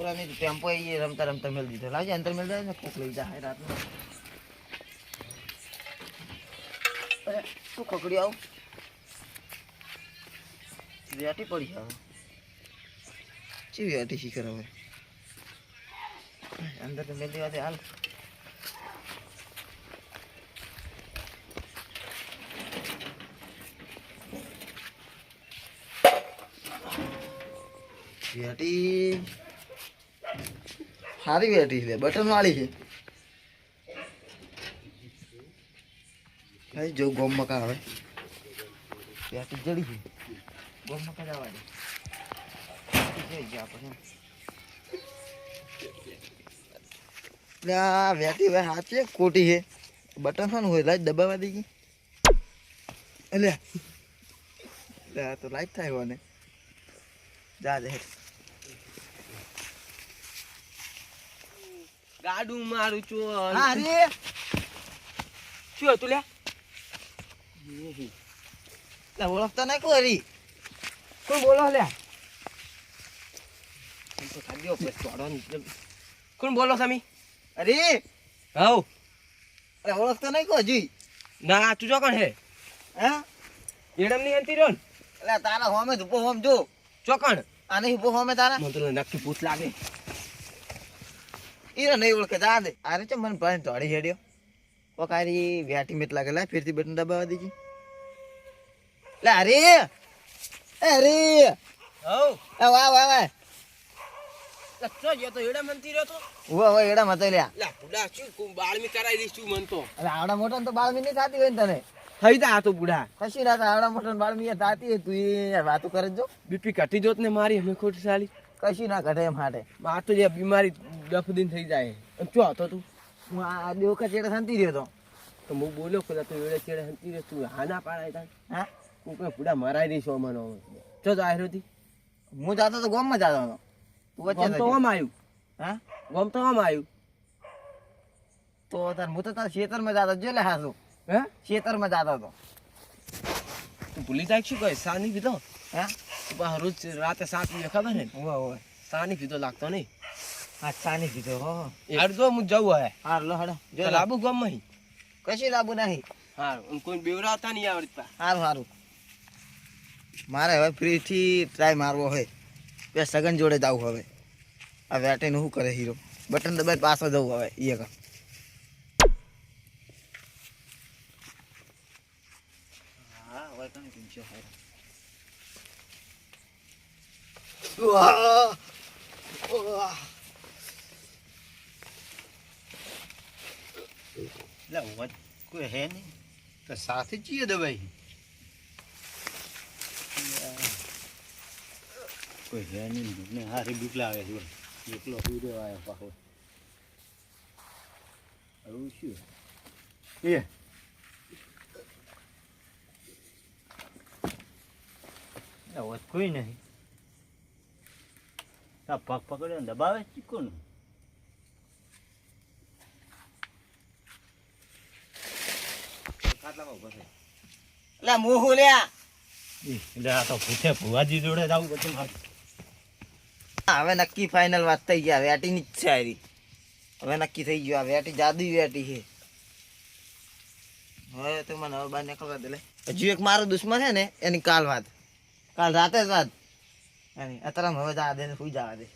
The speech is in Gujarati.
છોકરાને ટેમ્પો એ રમતા રમતા મેળ દીધો. લાવજે અંતર મેળ જાય ને કોક લઈ જાય રાતનું. શું ખકડી આવું વેટી પડી હવે ચી વેટી શીખર હવે અંદર તો મેળ દેવા દે હાલ. વેટી સારી વેટી છે બટન વાળી છે. જો ગોમ મકા આવે વેટી જડી છે ગોમ મકા જવા દે આ વેટી ભાઈ હાથ છે ખોટી છે બટન શાનું હોય લાઈટ દબાવવા દઈ ગઈ એટલે તો લાઈટ થાય હોને જા દે ગાડું મારું છું. હા રે શું હતું લે? ઓળખતા નહીં કોઈ કોણ બોલો લે? કોણ બોલો તમે? અરે હવ ઓળખતા નહીં કોઈ હજી. ના તું જો કોણ હે? હા એડમ ની અંતી રહ્યો ને એટલે તારા હોમે ધૂપો હોમ જો ચોકણ આ નહીં ઉભો હોમે તારા મને તો નક્કી ભૂત લાગે. ઈ નહીં ઓળખે જા દે અરે ચમ મને પાણી તોડી હેડ્યો પકારી વ્યાટી મેટ લાગે લા ફેરથી બટન દબાવવા દીધી લે અરે અરે હવ વાહ વાહ વાહ ચો જો તો એડમ અંતી રહ્યો તો ઉવા એડા મત લ્યા લા બુડા શું બાળમી કરાવી દઈશ તું મન તો. અરે આવડા મોટા તો બાળમી નહીં થતી હોય ને તને થઈ તા તો બુડા કશી ના થાય આવડા મોટા બાળમી થતી હોય તું એ વાતું કરે જો બીપી ઘટી જોત ને મારી અમે ખોટી સાલી કશી ના ઘટે એમ હાટે આ તો જે બીમારી 10 દિન થઈ જાય. ચો હતો તું હું આ દેવકા ચેડે શાંતિ રહ્યો તો હું બોલ્યો ખોલા તું એડે ચેડે હંતી રે તું હા ના પાડાય તા હા હું કઈ બુડા મરાઈ દઈશ ઓમનો ચો તો આયરો હતી હું જાતો તો ગામમાં જાતો હતો તું વચ્ચે ગમ તો આમ આવ્યું હા ગમ તો આમ આવ્યું તો તાર હું તો તાર ખેતરમાં જાતો જો લે હાસુ હે ખેતરમાં જાતો હતો તું ભૂલી જાય શું કહે સાની પીધો હા તું પાછો રોજ રાતે 7 વાગે ખબર ને ઓવા ઓવા સાની પીધો લાગતો નહીં. હા ચાની કીધો હો અડધો હું જવું હે હાર લો હડો જો તો લાબુ ગમ નહીં. કશી લાબુ નહીં હા કોઈ બેવરાતા નહીં આવડતા. સારું સારું મારે હવે ફ્રીથી ટ્રાય મારવો હોય બે સગન જોડે જવું હવે આ વેટીને શું કરે હીરો બટન દબાઈ પાછો જવું હવે એ કર હા હવે કઈ પીંછો કોઈ હે નહીં તો સાથે ચીએ દવાઈ કોઈ હે નહીં ને હારી બીક લાગે છે એકલો હુઈ આવ્યો પાછો આવું શું એ કોઈ નહીં આ પગ પકડ્યો ને દબાવે ચીકોનું એટલે મોહુ લ્યા એટલે આ તો પૂછે ભુવાજી જોડે જ આવું બધું મારે હવે નક્કી ફાઇનલ વાત થઈ ગયા વેટીની જ છે આરી હવે નક્કી થઈ ગયું આ વેટી જાદુઈ વેટી છે હવે તો મને હવે બહાર નીકળવા દે લે હજુ એક મારો દુશ્મન છે ને એની કાલ રાતે જ વાત એની અત્યારે હવે જા દે સુઈ જવા દે